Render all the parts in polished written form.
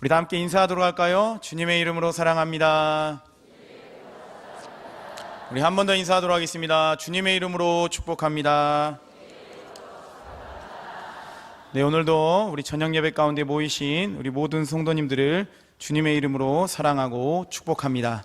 우리 다 함께 인사하도록 할까요? 주님의 이름으로 사랑합니다. 우리 한 번 더 인사하도록 하겠습니다. 주님의 이름으로 축복합니다. 네, 오늘도 우리 저녁 예배 가운데 모이신 우리 모든 성도님들을 주님의 이름으로 사랑하고 축복합니다.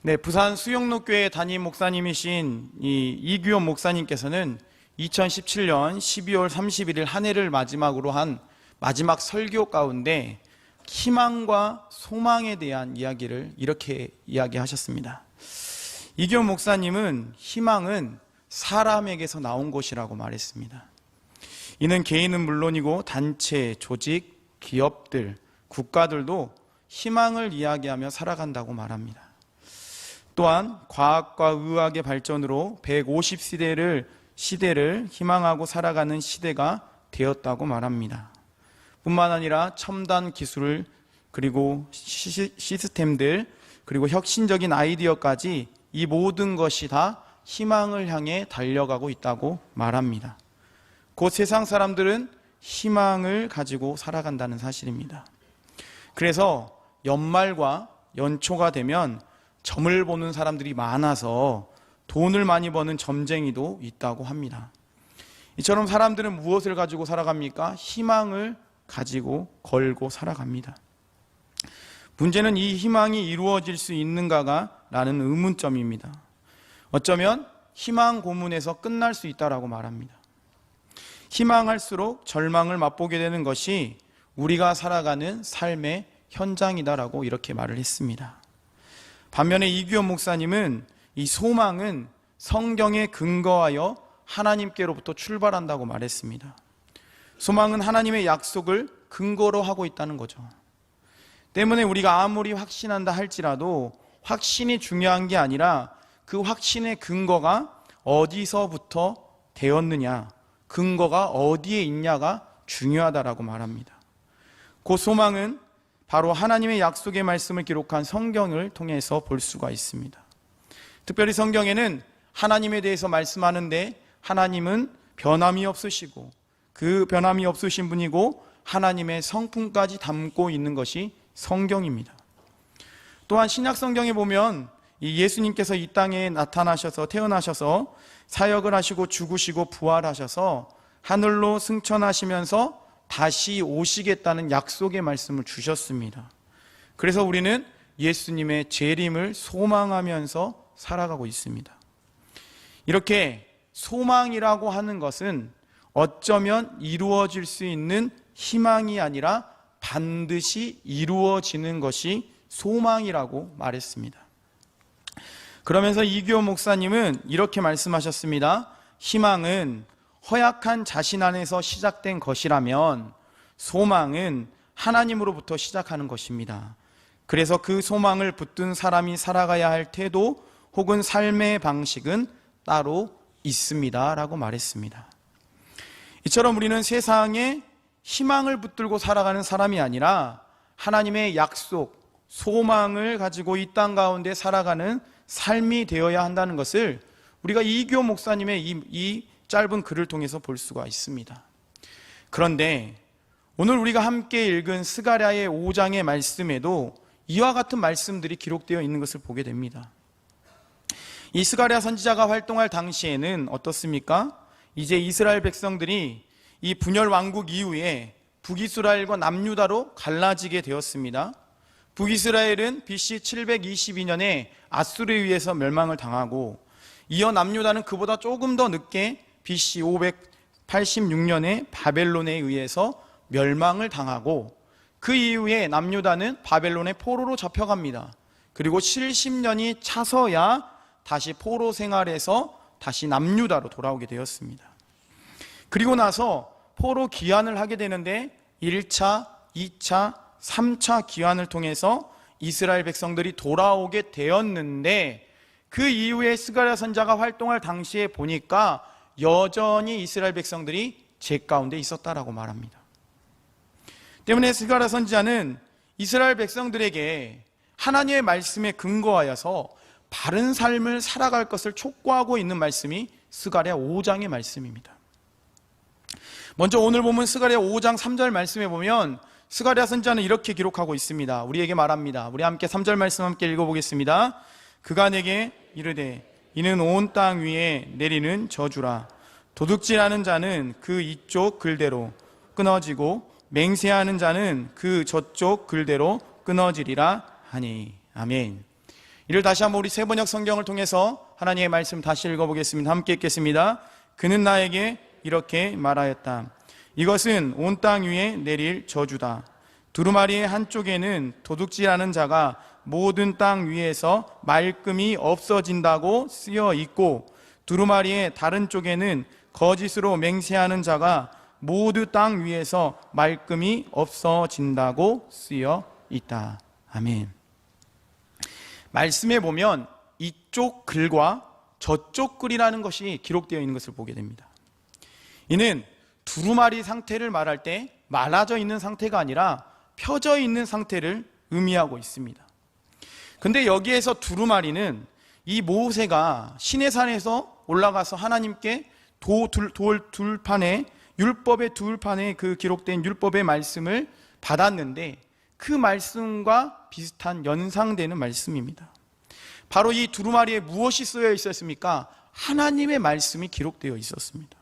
네, 부산 수영로교회 담임 목사님이신 이규현 목사님께서는 2017년 12월 31일 한 해를 마지막으로 한 마지막 설교 가운데 희망과 소망에 대한 이야기를 이렇게 이야기하셨습니다. 이규현 목사님은 희망은 사람에게서 나온 것이라고 말했습니다. 이는 개인은 물론이고 단체, 조직, 기업들, 국가들도 희망을 이야기하며 살아간다고 말합니다. 또한 과학과 의학의 발전으로 150시대를 희망하고 살아가는 시대가 되었다고 말합니다. 뿐만 아니라 첨단 기술 그리고 시스템들 그리고 혁신적인 아이디어까지 이 모든 것이 다 희망을 향해 달려가고 있다고 말합니다. 곧 세상 사람들은 희망을 가지고 살아간다는 사실입니다. 그래서 연말과 연초가 되면 점을 보는 사람들이 많아서 돈을 많이 버는 점쟁이도 있다고 합니다. 이처럼 사람들은 무엇을 가지고 살아갑니까? 희망을 가지고 걸고 살아갑니다. 문제는 이 희망이 이루어질 수 있는가가 라는 의문점입니다. 어쩌면 희망 고문에서 끝날 수 있다라고 말합니다. 희망할수록 절망을 맛보게 되는 것이 우리가 살아가는 삶의 현장이다라고 이렇게 말을 했습니다. 반면에 이규현 목사님은 이 소망은 성경에 근거하여 하나님께로부터 출발한다고 말했습니다. 소망은 하나님의 약속을 근거로 하고 있다는 거죠. 때문에 우리가 아무리 확신한다 할지라도 확신이 중요한 게 아니라 그 확신의 근거가 어디서부터 되었느냐, 근거가 어디에 있냐가 중요하다라고 말합니다. 그 소망은 바로 하나님의 약속의 말씀을 기록한 성경을 통해서 볼 수가 있습니다. 특별히 성경에는 하나님에 대해서 말씀하는데 하나님은 변함이 없으시고 그 변함이 없으신 분이고 하나님의 성품까지 담고 있는 것이 성경입니다. 또한 신약 성경에 보면 이 예수님께서 이 땅에 나타나셔서 태어나셔서 사역을 하시고 죽으시고 부활하셔서 하늘로 승천하시면서 다시 오시겠다는 약속의 말씀을 주셨습니다. 그래서 우리는 예수님의 재림을 소망하면서 살아가고 있습니다. 이렇게 소망이라고 하는 것은 어쩌면 이루어질 수 있는 희망이 아니라 반드시 이루어지는 것이 소망이라고 말했습니다. 그러면서 이규현 목사님은 이렇게 말씀하셨습니다. 희망은 허약한 자신 안에서 시작된 것이라면 소망은 하나님으로부터 시작하는 것입니다. 그래서 그 소망을 붙든 사람이 살아가야 할 태도 혹은 삶의 방식은 따로 있습니다 라고 말했습니다. 이처럼 우리는 세상에 희망을 붙들고 살아가는 사람이 아니라 하나님의 약속, 소망을 가지고 이 땅 가운데 살아가는 삶이 되어야 한다는 것을 우리가 이규현 목사님의 이 짧은 글을 통해서 볼 수가 있습니다. 그런데 오늘 우리가 함께 읽은 스가랴의 5장의 말씀에도 이와 같은 말씀들이 기록되어 있는 것을 보게 됩니다. 이 스가랴 선지자가 활동할 당시에는 어떻습니까? 이제 이스라엘 백성들이 이 분열 왕국 이후에 북이스라엘과 남유다로 갈라지게 되었습니다. 북이스라엘은 BC 722년에 아수르에 의해서 멸망을 당하고 이어 남유다는 그보다 조금 더 늦게 BC 586년에 바벨론에 의해서 멸망을 당하고 그 이후에 남유다는 바벨론의 포로로 잡혀갑니다. 그리고 70년이 차서야 다시 포로 생활에서 다시 남유다로 돌아오게 되었습니다. 그리고 나서 포로 귀환을 하게 되는데 1차, 2차, 3차 귀환을 통해서 이스라엘 백성들이 돌아오게 되었는데 그 이후에 스가랴 선지자가 활동할 당시에 보니까 여전히 이스라엘 백성들이 죄 가운데 있었다라고 말합니다. 때문에 스가랴 선지자는 이스라엘 백성들에게 하나님의 말씀에 근거하여서 바른 삶을 살아갈 것을 촉구하고 있는 말씀이 스가랴 5장의 말씀입니다. 먼저 오늘 보면 스가랴 5장 3절 말씀에 보면 스가랴 선지자는 이렇게 기록하고 있습니다. 우리에게 말합니다. 우리 함께 3절 말씀 함께 읽어보겠습니다. 그가 내게 이르되 이는 온 땅 위에 내리는 저주라. 도둑질하는 자는 그 이쪽 글대로 끊어지고 맹세하는 자는 그 저쪽 글대로 끊어지리라 하니. 아멘. 이를 다시 한번 우리 세번역 성경을 통해서 하나님의 말씀 다시 읽어보겠습니다. 함께 읽겠습니다. 그는 나에게 이렇게 말하였다. 이것은 온 땅 위에 내릴 저주다. 두루마리의 한쪽에는 도둑질하는 자가 모든 땅 위에서 말끔히 없어진다고 쓰여 있고, 두루마리의 다른 쪽에는 거짓으로 맹세하는 자가 모두 땅 위에서 말끔히 없어진다고 쓰여 있다. 아멘. 말씀에 보면 이쪽 글과 저쪽 글이라는 것이 기록되어 있는 것을 보게 됩니다. 이는 두루마리 상태를 말할 때 말아져 있는 상태가 아니라 펴져 있는 상태를 의미하고 있습니다. 근데 여기에서 두루마리는 이 모세가 시내산에서 올라가서 하나님께 돌판에 율법의 둘판에 그 기록된 율법의 말씀을 받았는데 그 말씀과 비슷한 연상되는 말씀입니다. 바로 이 두루마리에 무엇이 쓰여 있었습니까? 하나님의 말씀이 기록되어 있었습니다.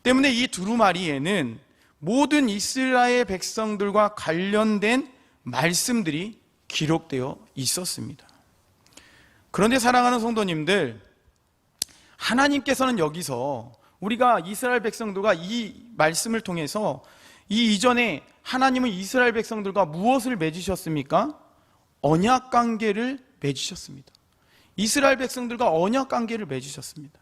때문에 이 두루마리에는 모든 이스라엘 백성들과 관련된 말씀들이 기록되어 있었습니다. 그런데 사랑하는 성도님들, 하나님께서는 여기서 우리가 이스라엘 백성들과 이 말씀을 통해서 이 이전에 하나님은 이스라엘 백성들과 무엇을 맺으셨습니까? 언약 관계를 맺으셨습니다. 이스라엘 백성들과 언약 관계를 맺으셨습니다.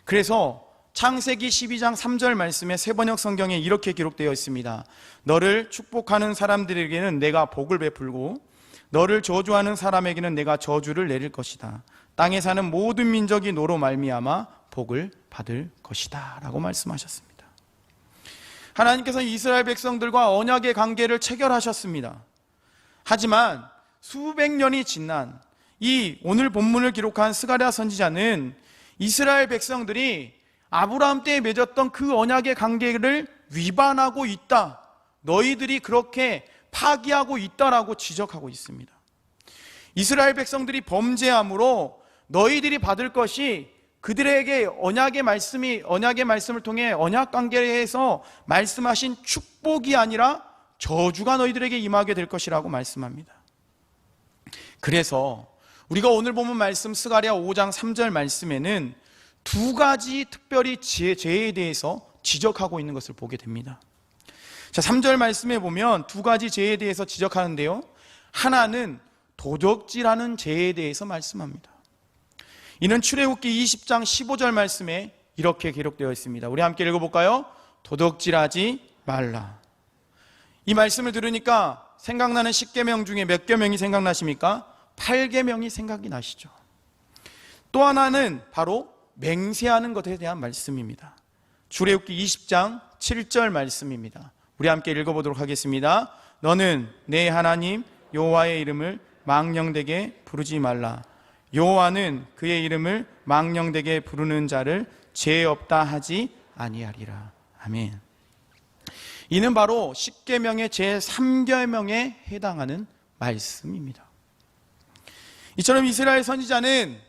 그래서 창세기 12장 3절 말씀에 세번역 성경에 이렇게 기록되어 있습니다. 너를 축복하는 사람들에게는 내가 복을 베풀고 너를 저주하는 사람에게는 내가 저주를 내릴 것이다. 땅에 사는 모든 민족이 너로 말미암아 복을 받을 것이다 라고 말씀하셨습니다. 하나님께서 이스라엘 백성들과 언약의 관계를 체결하셨습니다. 하지만 수백 년이 지난 이 오늘 본문을 기록한 스가랴 선지자는 이스라엘 백성들이 아브라함 때에 맺었던 그 언약의 관계를 위반하고 있다, 너희들이 그렇게 파기하고 있다라고 지적하고 있습니다. 이스라엘 백성들이 범죄함으로 너희들이 받을 것이 그들에게 언약의 말씀을 통해 언약 관계에서 말씀하신 축복이 아니라 저주가 너희들에게 임하게 될 것이라고 말씀합니다. 그래서 우리가 오늘 보면 말씀 스가랴 5장 3절 말씀에는 두 가지 특별히 죄에 대해서 지적하고 있는 것을 보게 됩니다. 자, 3절 말씀에 보면 두 가지 죄에 대해서 지적하는데요, 하나는 도둑질하는 죄에 대해서 말씀합니다. 이는 출애굽기 20장 15절 말씀에 이렇게 기록되어 있습니다. 우리 함께 읽어볼까요? 도둑질하지 말라. 이 말씀을 들으니까 생각나는 10계명 중에 몇 계명이 생각나십니까? 8계명이 생각이 나시죠. 또 하나는 바로 맹세하는 것에 대한 말씀입니다. 출애굽기 20장 7절 말씀입니다. 우리 함께 읽어보도록 하겠습니다. 너는 내 하나님 여호와의 이름을 망령되게 부르지 말라. 여호와는 그의 이름을 망령되게 부르는 자를 죄 없다 하지 아니하리라. 아멘. 이는 바로 10계명의 제3계명에 해당하는 말씀입니다. 이처럼 이스라엘 선지자는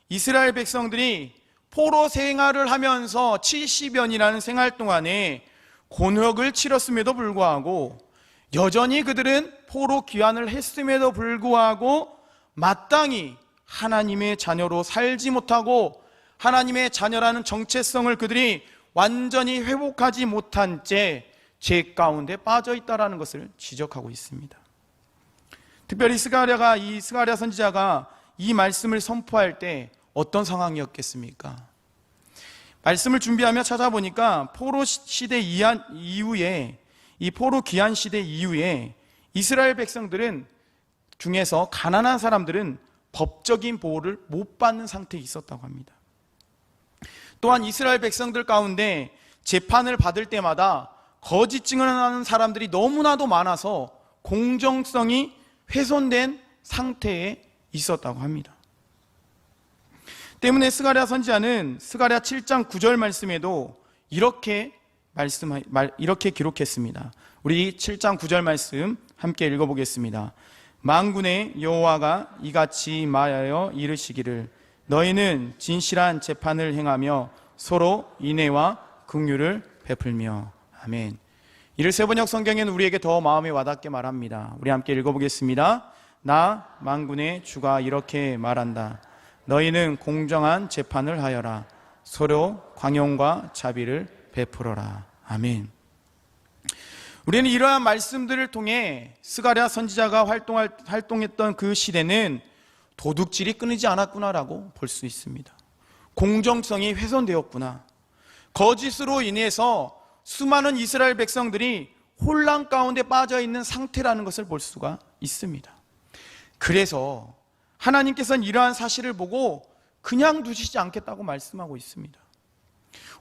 이스라엘 백성들이 포로 생활을 하면서 70년이라는 생활 동안에 곤혹을 치렀음에도 불구하고 여전히 그들은 포로 귀환을 했음에도 불구하고 마땅히 하나님의 자녀로 살지 못하고 하나님의 자녀라는 정체성을 그들이 완전히 회복하지 못한 채 죄 가운데 빠져 있다라는 것을 지적하고 있습니다. 특별히 이 스가랴 선지자가 이 말씀을 선포할 때 어떤 상황이었겠습니까? 말씀을 준비하며 찾아보니까 포로 시대 이후에, 이 포로 귀환 시대 이후에 이스라엘 백성들은 중에서 가난한 사람들은 법적인 보호를 못 받는 상태에 있었다고 합니다. 또한 이스라엘 백성들 가운데 재판을 받을 때마다 거짓 증언하는 사람들이 너무나도 많아서 공정성이 훼손된 상태에 있었다고 합니다. 때문에 스가랴 선지자는 스가랴 7장 9절 말씀에도 이렇게 이렇게 기록했습니다. 우리 7장 9절 말씀 함께 읽어보겠습니다. 만군의 여호와가 이같이 말하여 이르시기를 너희는 진실한 재판을 행하며 서로 인애와 긍휼을 베풀며. 아멘. 이를 세번역 성경에는 우리에게 더 마음에 와닿게 말합니다. 우리 함께 읽어보겠습니다. 나 만군의 주가 이렇게 말한다. 너희는 공정한 재판을 하여라. 서로 광용과 자비를 베풀어라. 아멘. 우리는 이러한 말씀들을 통해 스가랴 선지자가 활동했던 그 시대는 도둑질이 끊이지 않았구나라고 볼 수 있습니다. 공정성이 훼손되었구나. 거짓으로 인해서 수많은 이스라엘 백성들이 혼란 가운데 빠져 있는 상태라는 것을 볼 수가 있습니다. 그래서 하나님께서는 이러한 사실을 보고 그냥 두시지 않겠다고 말씀하고 있습니다.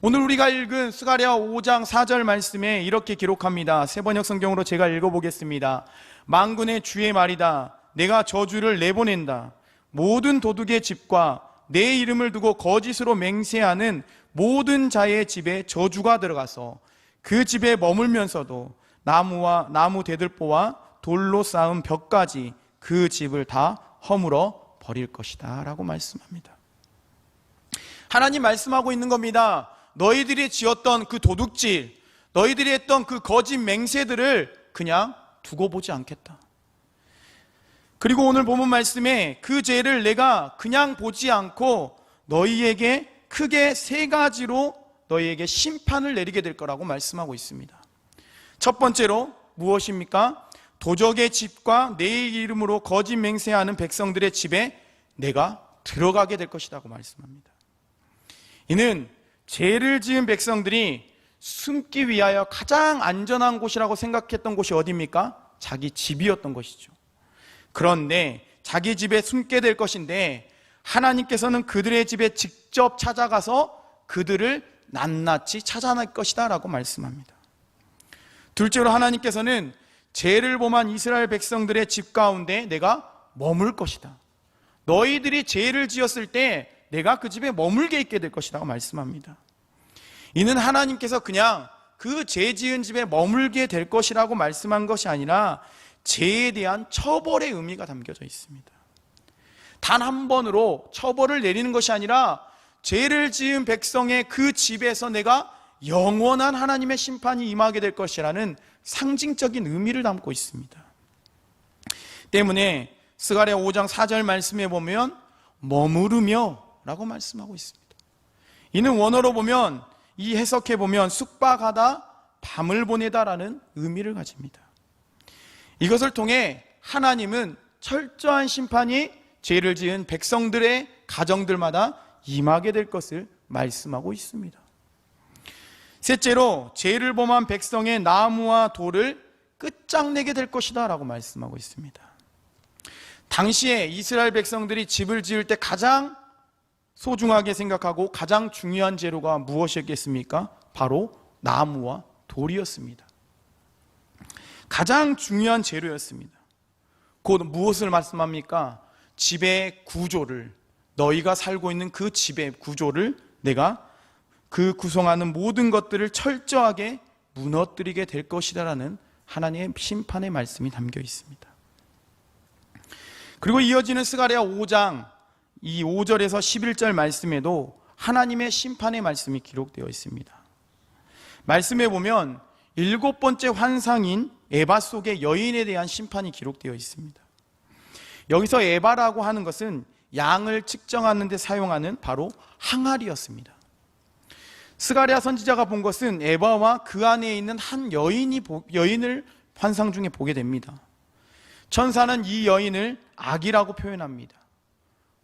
오늘 우리가 읽은 스가랴 5장 4절 말씀에 이렇게 기록합니다. 세번역 성경으로 제가 읽어보겠습니다. 만군의 주의 말이다. 내가 저주를 내보낸다. 모든 도둑의 집과 내 이름을 두고 거짓으로 맹세하는 모든 자의 집에 저주가 들어가서 그 집에 머물면서도 나무 대들보와 돌로 쌓은 벽까지 그 집을 다 허물어 버릴 것이다 라고 말씀합니다. 하나님 말씀하고 있는 겁니다. 너희들이 지었던 그 도둑질, 너희들이 했던 그 거짓 맹세들을 그냥 두고 보지 않겠다. 그리고 오늘 본문 말씀에 그 죄를 내가 그냥 보지 않고 너희에게 크게 세 가지로 너희에게 심판을 내리게 될 거라고 말씀하고 있습니다. 첫 번째로 무엇입니까? 도적의 집과 내 이름으로 거짓 맹세하는 백성들의 집에 내가 들어가게 될 것이라고 말씀합니다. 이는 죄를 지은 백성들이 숨기 위하여 가장 안전한 곳이라고 생각했던 곳이 어디입니까? 자기 집이었던 것이죠. 그런데 자기 집에 숨게 될 것인데 하나님께서는 그들의 집에 직접 찾아가서 그들을 낱낱이 찾아낼 것이다 라고 말씀합니다. 둘째로 하나님께서는 죄를 범한 이스라엘 백성들의 집 가운데 내가 머물 것이다. 너희들이 죄를 지었을 때 내가 그 집에 머물게 있게 될 것이라고 말씀합니다. 이는 하나님께서 그냥 그 죄 지은 집에 머물게 될 것이라고 말씀한 것이 아니라 죄에 대한 처벌의 의미가 담겨져 있습니다. 단 한 번으로 처벌을 내리는 것이 아니라 죄를 지은 백성의 그 집에서 내가 영원한 하나님의 심판이 임하게 될 것이라는 상징적인 의미를 담고 있습니다. 때문에 스가랴 5장 4절 말씀에 보면 머무르며 라고 말씀하고 있습니다. 이는 원어로 보면, 이 해석해 보면 숙박하다, 밤을 보내다 라는 의미를 가집니다. 이것을 통해 하나님은 철저한 심판이 죄를 지은 백성들의 가정들마다 임하게 될 것을 말씀하고 있습니다. 셋째로 죄를 범한 백성의 나무와 돌을 끝장내게 될 것이다 라고 말씀하고 있습니다. 당시에 이스라엘 백성들이 집을 지을 때 가장 소중하게 생각하고 가장 중요한 재료가 무엇이었겠습니까? 바로 나무와 돌이었습니다. 가장 중요한 재료였습니다. 곧 무엇을 말씀합니까? 집의 구조를, 너희가 살고 있는 그 집의 구조를 내가 그 구성하는 모든 것들을 철저하게 무너뜨리게 될 것이다라는 하나님의 심판의 말씀이 담겨 있습니다. 그리고 이어지는 스가랴 5장 이 5절에서 11절 말씀에도 하나님의 심판의 말씀이 기록되어 있습니다. 말씀에 보면 7번째 환상인 에바 속의 여인에 대한 심판이 기록되어 있습니다. 여기서 에바라고 하는 것은 양을 측정하는 데 사용하는 바로 항아리였습니다. 스가랴 선지자가 본 것은 에바와 그 안에 있는 한 여인을 환상 중에 보게 됩니다. 천사는 이 여인을 악이라고 표현합니다.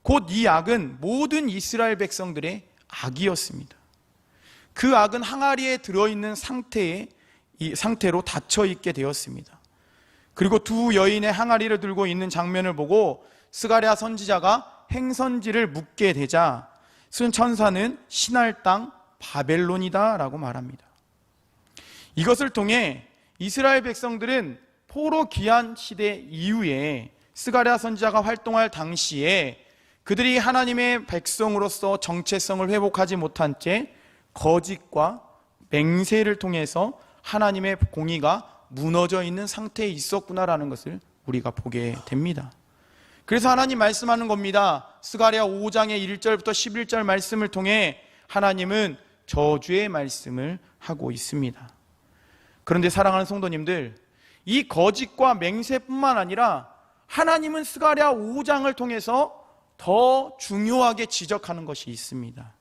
곧 이 악은 모든 이스라엘 백성들의 악이었습니다. 그 악은 항아리에 들어있는 상태로 닫혀있게 되었습니다. 그리고 두 여인의 항아리를 들고 있는 장면을 보고 스가랴 선지자가 행선지를 묻게 되자 천사는 신할 땅 바벨론이다 라고 말합니다. 이것을 통해 이스라엘 백성들은 포로 귀환 시대 이후에 스가랴 선지자가 활동할 당시에 그들이 하나님의 백성으로서 정체성을 회복하지 못한 채 거짓과 맹세를 통해서 하나님의 공의가 무너져 있는 상태에 있었구나라는 것을 우리가 보게 됩니다. 그래서 하나님 말씀하는 겁니다. 스가랴 5장의 1절부터 11절 말씀을 통해 하나님은 저주의 말씀을 하고 있습니다. 그런데 사랑하는 성도님들, 이 거짓과 맹세뿐만 아니라 하나님은 스가랴 5장을 통해서 더 중요하게 지적하는 것이 있습니다.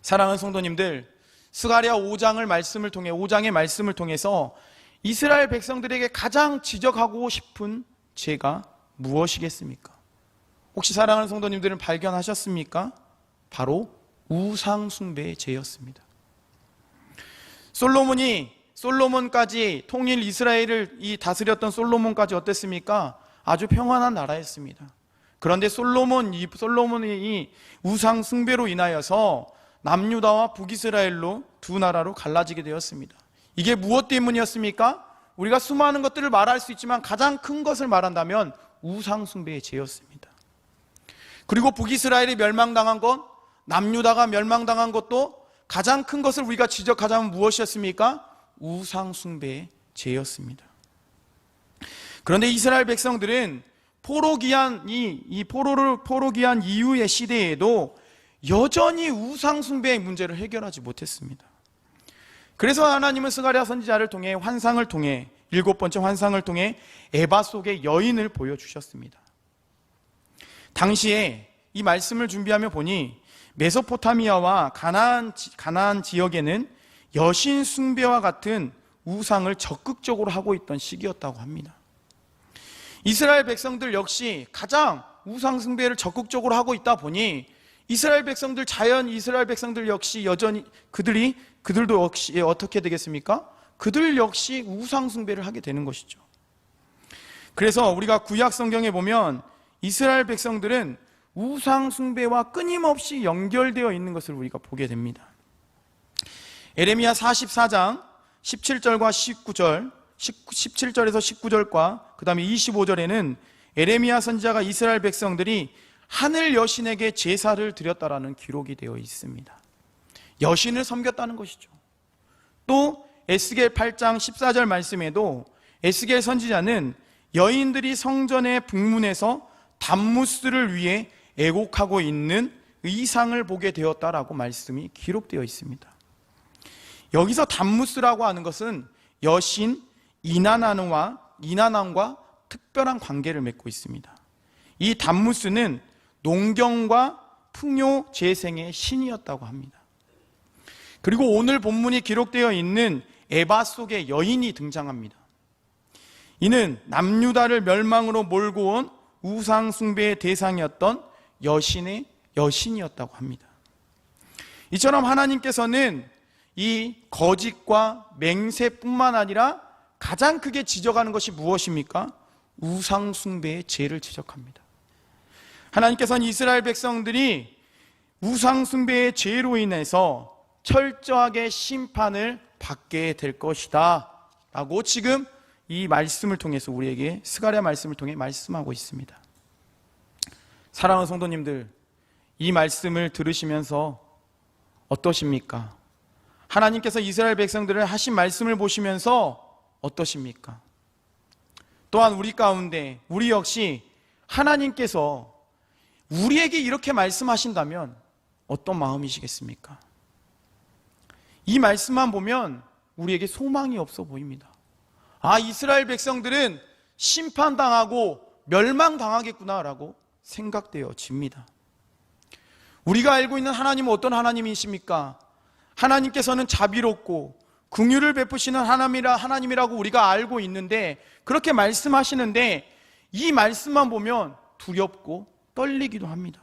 사랑하는 성도님들, 스가랴 5장의 말씀을 통해서 이스라엘 백성들에게 가장 지적하고 싶은 죄가 무엇이겠습니까? 혹시 사랑하는 성도님들은 발견하셨습니까? 바로 우상 숭배의 죄였습니다. 솔로몬까지 통일 이스라엘을 다스렸던 솔로몬까지 어땠습니까? 아주 평안한 나라였습니다. 그런데 솔로몬이 우상 숭배로 인하여서 남유다와 북이스라엘로 두 나라로 갈라지게 되었습니다. 이게 무엇 때문이었습니까? 우리가 수많은 것들을 말할 수 있지만 가장 큰 것을 말한다면 우상 숭배의 죄였습니다. 그리고 북이스라엘이 멸망당한 것, 남유다가 멸망당한 것도 가장 큰 것을 우리가 지적하자면 무엇이었습니까? 우상 숭배의 죄였습니다. 그런데 이스라엘 백성들은 포로 귀환 이후의 시대에도 여전히 우상 숭배의 문제를 해결하지 못했습니다. 그래서 하나님은 스가랴 선지자를 통해 환상을 통해 7번째 환상을 통해 에바 속의 여인을 보여주셨습니다. 당시에 이 말씀을 준비하며 보니 메소포타미아와 가나안 지역에는 여신 숭배와 같은 우상을 적극적으로 하고 있던 시기였다고 합니다. 이스라엘 백성들 역시 가장 우상 숭배를 적극적으로 하고 있다 보니 이스라엘 백성들 역시 여전히 그들도 역시 어떻게 되겠습니까? 그들 역시 우상 숭배를 하게 되는 것이죠. 그래서 우리가 구약 성경에 보면 이스라엘 백성들은 우상 숭배와 끊임없이 연결되어 있는 것을 우리가 보게 됩니다. 에레미야 44장 17절과 19절, 17절에서 19절과 그 다음에 25절에는 에레미야 선지자가 이스라엘 백성들이 하늘 여신에게 제사를 드렸다라는 기록이 되어 있습니다. 여신을 섬겼다는 것이죠. 또 에스겔 8장 14절 말씀에도 에스겔 선지자는 여인들이 성전의 북문에서 담무스를 위해 애곡하고 있는 의상을 보게 되었다라고 말씀이 기록되어 있습니다. 여기서 담무스라고 하는 것은 여신 이나난과 특별한 관계를 맺고 있습니다. 이 담무스는 농경과 풍요 재생의 신이었다고 합니다. 그리고 오늘 본문이 기록되어 있는 에바 속의 여인이 등장합니다. 이는 남유다를 멸망으로 몰고 온 우상 숭배의 대상이었던 여신의 여신이었다고 합니다. 이처럼 하나님께서는 이 거짓과 맹세뿐만 아니라 가장 크게 지적하는 것이 무엇입니까? 우상 숭배의 죄를 지적합니다. 하나님께서는 이스라엘 백성들이 우상 숭배의 죄로 인해서 철저하게 심판을 받게 될 것이다 라고 지금 이 말씀을 통해서 우리에게 스가랴 말씀을 통해 말씀하고 있습니다. 사랑하는 성도님들, 이 말씀을 들으시면서 어떠십니까? 하나님께서 이스라엘 백성들을 하신 말씀을 보시면서 어떠십니까? 또한 우리 가운데 우리 역시 하나님께서 우리에게 이렇게 말씀하신다면 어떤 마음이시겠습니까? 이 말씀만 보면 우리에게 소망이 없어 보입니다. 이스라엘 백성들은 심판당하고 멸망당하겠구나라고 생각되어집니다. 우리가 알고 있는 하나님은 어떤 하나님이십니까? 하나님께서는 자비롭고 긍휼을 베푸시는 하나님이라고 우리가 알고 있는데, 그렇게 말씀하시는데 이 말씀만 보면 두렵고 떨리기도 합니다.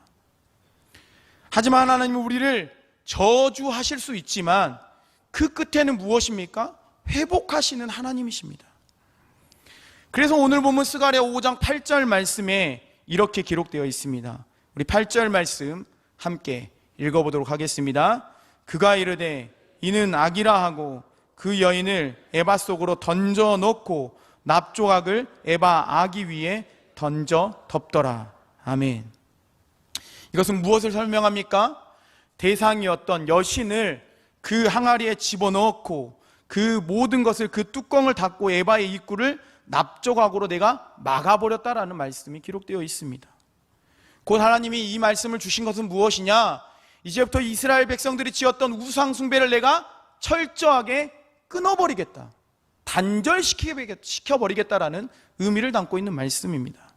하지만 하나님은 우리를 저주하실 수 있지만 그 끝에는 무엇입니까? 회복하시는 하나님이십니다. 그래서 오늘 보면 스가랴 5장 8절 말씀에 이렇게 기록되어 있습니다. 우리 8절 말씀 함께 읽어보도록 하겠습니다. 그가 이르되 이는 악이라 하고 그 여인을 에바 속으로 던져 넣고 납조각을 에바 아기 위에 던져 덮더라. 아멘. 이것은 무엇을 설명합니까? 대상이었던 여신을 그 항아리에 집어넣고 그 모든 것을, 그 뚜껑을 닫고 에바의 입구를 납조각으로 내가 막아버렸다라는 말씀이 기록되어 있습니다. 곧 하나님이 이 말씀을 주신 것은 무엇이냐? 이제부터 이스라엘 백성들이 지었던 우상 숭배를 내가 철저하게 끊어버리겠다, 단절시켜버리겠다라는 의미를 담고 있는 말씀입니다.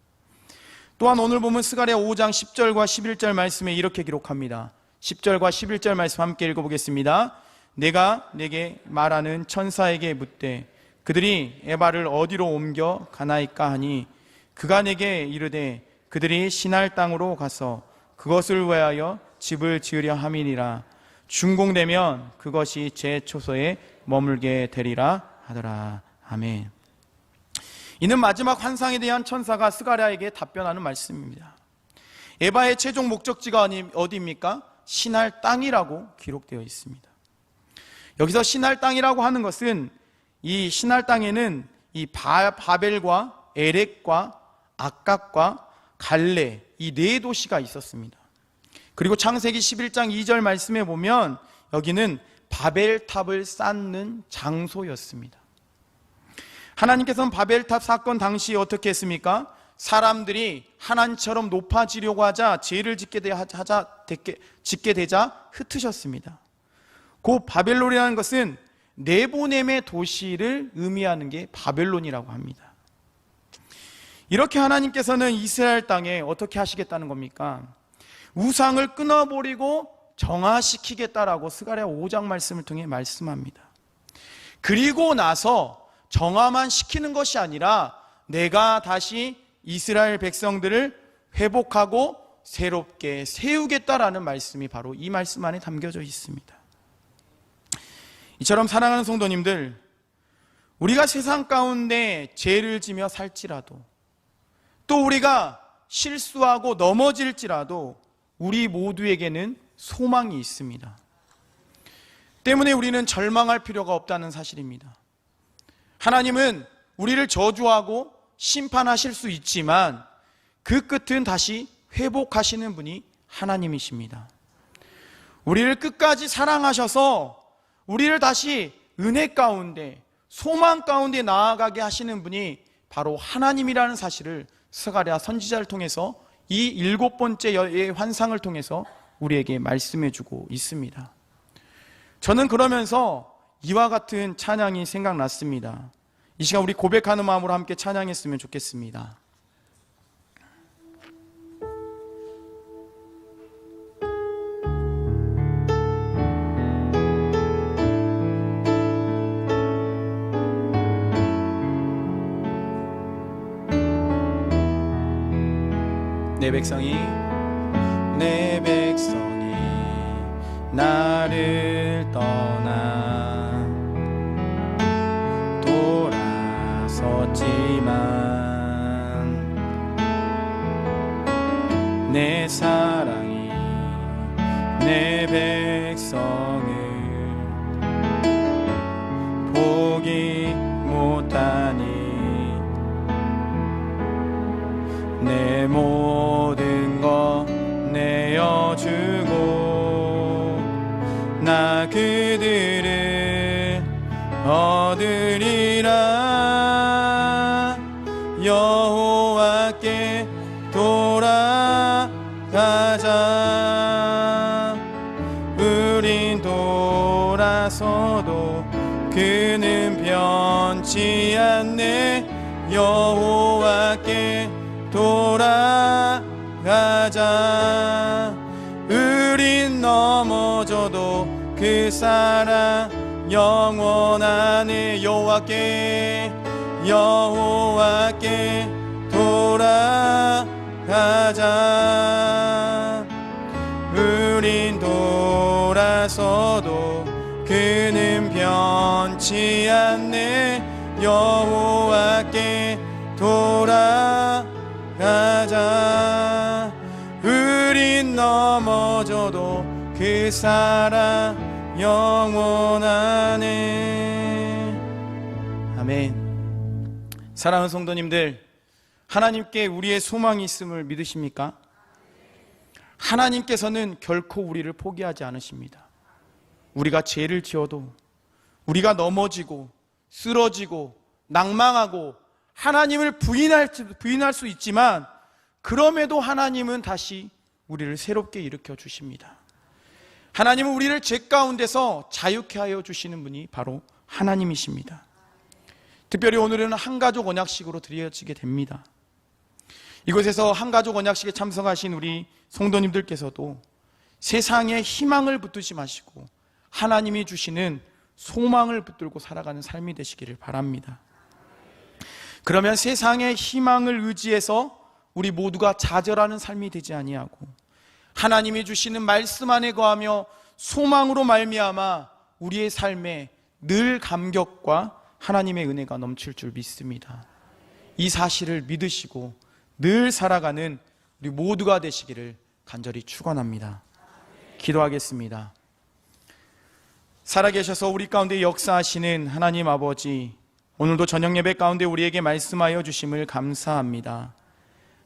또한 오늘 보면 스가랴 5장 10절과 11절 말씀에 이렇게 기록합니다. 10절과 11절 말씀 함께 읽어보겠습니다. 내가 내게 말하는 천사에게 묻되 그들이 에바를 어디로 옮겨 가나이까 하니 그가 내게 이르되 그들이 시날 땅으로 가서 그것을 위하여 집을 지으려 함이니라. 준공되면 그것이 제 초소에 머물게 되리라 하더라. 아멘. 이는 마지막 환상에 대한 천사가 스가랴에게 답변하는 말씀입니다. 에바의 최종 목적지가 어디입니까? 시날 땅이라고 기록되어 있습니다. 여기서 시날 땅이라고 하는 것은, 이 시날 땅에는 이 바벨과 에렉과 악각과 갈레, 이 네 도시가 있었습니다. 그리고 창세기 11장 2절 말씀에 보면 여기는 바벨탑을 쌓는 장소였습니다. 하나님께서는 바벨탑 사건 당시 어떻게 했습니까? 사람들이 하나님처럼 높아지려고 하자, 죄를 짓게 되자 흩으셨습니다. 그 바벨론이라는 것은 네보넴의 도시를 의미하는 게 바벨론이라고 합니다. 이렇게 하나님께서는 이스라엘 땅에 어떻게 하시겠다는 겁니까? 우상을 끊어버리고 정화시키겠다라고 스가랴 5장 말씀을 통해 말씀합니다. 그리고 나서 정화만 시키는 것이 아니라 내가 다시 이스라엘 백성들을 회복하고 새롭게 세우겠다라는 말씀이 바로 이 말씀 안에 담겨져 있습니다. 이처럼 사랑하는 성도님들, 우리가 세상 가운데 죄를 지며 살지라도, 또 우리가 실수하고 넘어질지라도 우리 모두에게는 소망이 있습니다. 때문에 우리는 절망할 필요가 없다는 사실입니다. 하나님은 우리를 저주하고 심판하실 수 있지만 그 끝은 다시 회복하시는 분이 하나님이십니다. 우리를 끝까지 사랑하셔서 우리를 다시 은혜 가운데, 소망 가운데 나아가게 하시는 분이 바로 하나님이라는 사실을 스가랴 선지자를 통해서 이 7번째의 환상을 통해서 우리에게 말씀해주고 있습니다. 저는 그러면서 이와 같은 찬양이 생각났습니다. 이 시간 우리 고백하는 마음으로 함께 찬양했으면 좋겠습니다. 내 백성이 나를 떠나 돌아섰지만 내 사랑이 내 백성을 포기 못하니 내 모든 것 내어주고 나 그들을 얻으리라. 여호와께 돌아가자. 우린 돌아서도 그는 변치 않네. 여호와께 돌아가자. 우린 넘어져도 그 사랑 영원하네. 여호와께 돌아가자. 우린 돌아서도 그는 변치 않네. 여호와께 돌아가자. 우린 넘어져도 그 사랑 영원하네. 아멘. 사랑하는 성도님들, 하나님께 우리의 소망이 있음을 믿으십니까? 하나님께서는 결코 우리를 포기하지 않으십니다. 우리가 죄를 지어도, 우리가 넘어지고 쓰러지고 낭망하고 하나님을 부인할 수 있지만, 그럼에도 하나님은 다시 우리를 새롭게 일으켜 주십니다. 하나님은 우리를 죄 가운데서 자유케 하여 주시는 분이 바로 하나님이십니다. 특별히 오늘은 한가족 언약식으로 드려지게 됩니다. 이곳에서 한가족 언약식에 참석하신 우리 성도님들께서도 세상에 희망을 붙들지 마시고 하나님이 주시는 소망을 붙들고 살아가는 삶이 되시기를 바랍니다. 그러면 세상의 희망을 의지해서 우리 모두가 좌절하는 삶이 되지 아니하고 하나님이 주시는 말씀 안에 거하며 소망으로 말미암아 우리의 삶에 늘 감격과 하나님의 은혜가 넘칠 줄 믿습니다. 이 사실을 믿으시고 늘 살아가는 우리 모두가 되시기를 간절히 축원합니다. 기도하겠습니다. 살아계셔서 우리 가운데 역사하시는 하나님 아버지, 오늘도 저녁 예배 가운데 우리에게 말씀하여 주심을 감사합니다.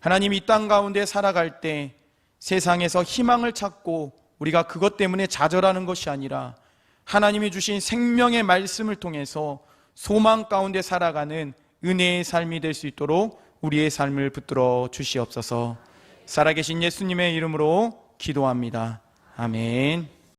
하나님, 이 땅 가운데 살아갈 때 세상에서 희망을 찾고 우리가 그것 때문에 좌절하는 것이 아니라 하나님이 주신 생명의 말씀을 통해서 소망 가운데 살아가는 은혜의 삶이 될 수 있도록 우리의 삶을 붙들어 주시옵소서. 살아계신 예수님의 이름으로 기도합니다. 아멘.